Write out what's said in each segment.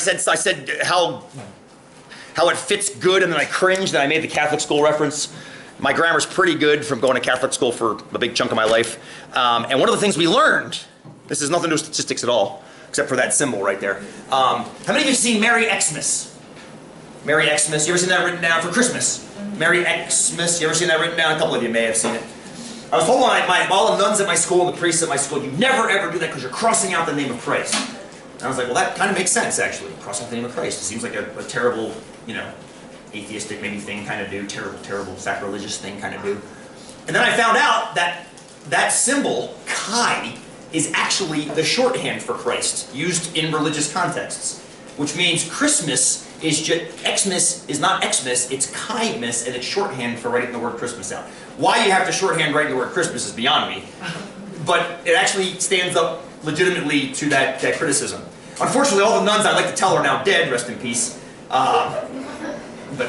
said how it fits good, and then I cringed, and I made the Catholic school reference. My grammar's pretty good from going to Catholic school for a big chunk of my life. And one of the things we learned, this has nothing to do with statistics at all, except for that symbol right there. How many of you have seen Merry Xmas? Merry Xmas. You ever seen that written down for Christmas? Merry Xmas. You ever seen that written down? A couple of you may have seen it. I was told by all the nuns at my school and the priests at my school, you never ever do that because you're crossing out the name of Christ. And I was like, well, that kind of makes sense, actually. Crossing out the name of Christ. It seems like a terrible, you know, atheistic maybe thing kind of do, terrible sacrilegious thing kind of do. And then I found out that that symbol, chi, is actually the shorthand for Christ, used in religious contexts. Which means Christmas is just, Xmas is not Xmas, it's chi-mas, and it's shorthand for writing the word Christmas out. Why you have to shorthand writing the word Christmas is beyond me. But it actually stands up legitimately to that criticism. Unfortunately, all the nuns I'd like to tell are now dead, rest in peace. But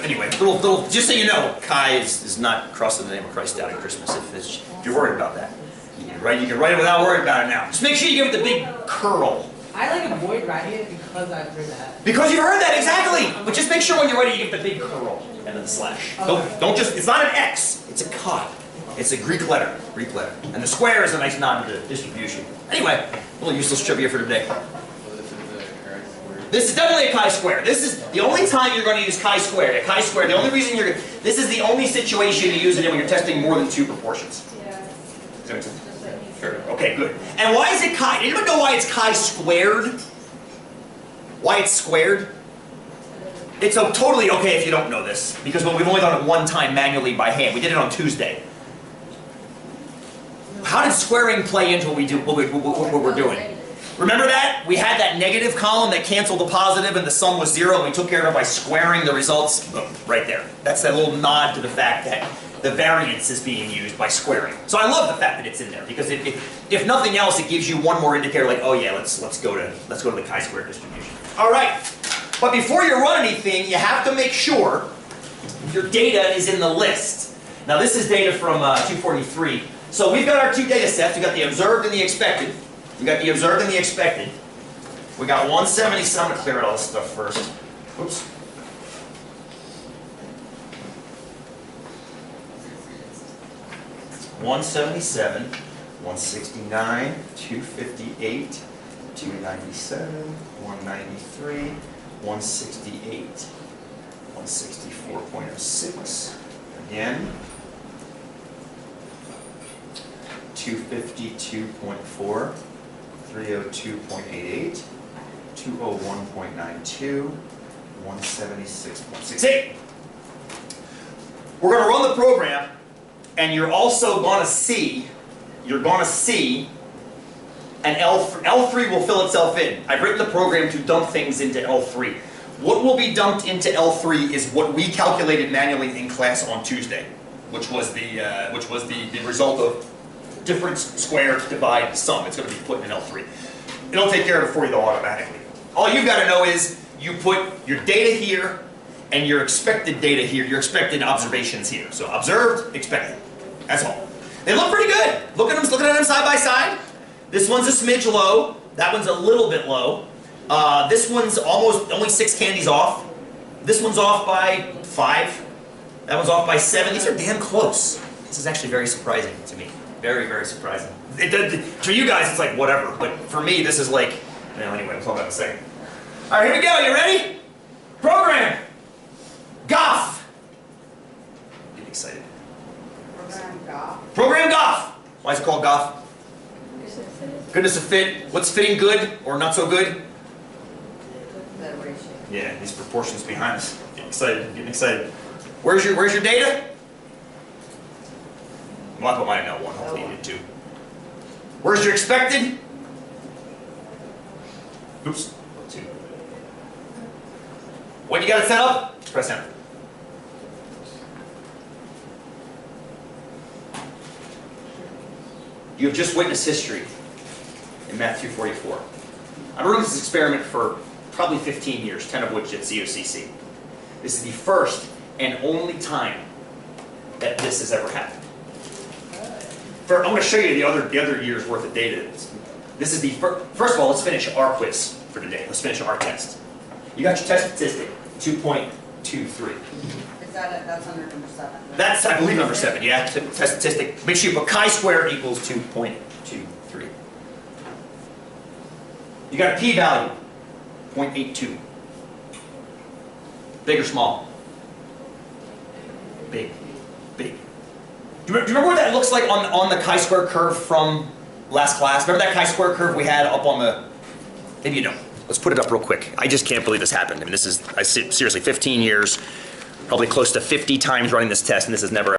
anyway, just so you know, chi is not crossing the name of Christ out at Christmas, if you're worried about that. You can write it without worrying about it now. Just make sure you give it the big curl. I like avoid writing it because I've heard that. Because you've heard that, exactly! But just make sure when you're writing you get the big curl and then the slash. Okay. Don't just, it's not an X, it's a chi. It's a Greek letter. And the square is a nice nod to the distribution. Anyway, a little useless trivia for today. This is definitely a chi-square. This is the only time you're going to use chi-square. A chi-square, the only reason you're going to... This is the only situation you use it in when you're testing more than two proportions. Yeah. Does that make sense? Sure. Okay, good. And why is it chi? Anybody know why it's chi-squared? Why it's squared? It's totally okay if you don't know this, because we've only done it one time manually by hand. We did it on Tuesday. How did squaring play into what we're doing? Remember that? We had that negative column that canceled the positive and the sum was 0, and we took care of it by squaring the results. Boom, right there. That's that little nod to the fact that the variance is being used by squaring. So I love the fact that it's in there, because if nothing else, it gives you one more indicator like, oh yeah, let's go to the chi-square distribution. All right, but before you run anything, you have to make sure your data is in the list. Now this is data from 243. So we've got our two data sets. We've got the observed and the expected. We got the observed and the expected. We got 177. I'm going to clear out all this stuff first. Oops. $177, $169, $258, $297, $193, $168, $164.06. Again. $252.4, $302.88, $201.92, $176.68. We're going to run the program, and you're also going to see, an L3 will fill itself in. I've written the program to dump things into L3. What will be dumped into L3 is what we calculated manually in class on Tuesday, which was the result of difference, square, divide, sum. It's going to be put in L3. It'll take care of it for you though automatically. All you've got to know is you put your data here and your expected data here, your expected observations here. So observed, expected. That's all. They look pretty good. Looking at them side by side. This one's a smidge low. That one's a little bit low. This one's only 6 candies off. This one's off by 5. That one's off by 7. These are damn close. This is actually very surprising to me. Very, very surprising. For you guys, it's like whatever, but for me, this is like, well, anyway, we'll talk about it in a second. All right, here we go. You ready? Program. GOF. Get excited. Program GOF. Program GOF. Why is it called GOF? Goodness of fit. What's fitting good or not so good? The ratio. Yeah, these proportions behind us. Getting excited. Where's your data? Well, I put mine in L1, hopefully you did too. Where's your expected? Oops, L2. When you got it set up, press enter. You have just witnessed history in Math 244. I've run this experiment for probably 15 years, 10 of which at COCC. This is the first and only time that this has ever happened. I'm going to show you the other year's worth of data. This is the first of all, let's finish our quiz for today. Let's finish our test. You got your test statistic, 2.23. Is that it? That's under number 7. That's, I believe, number 7, yeah? Test statistic. Make sure you put chi-square equals 2.23. You got a p-value, 0.82. Big or small? Big. Big. Do you remember what that looks like on the chi-square curve from last class? Remember that chi-square curve we had up on the... Maybe you don't. Let's put it up real quick. I just can't believe this happened. I mean, this is, seriously, 15 years, probably close to 50 times running this test, and this has never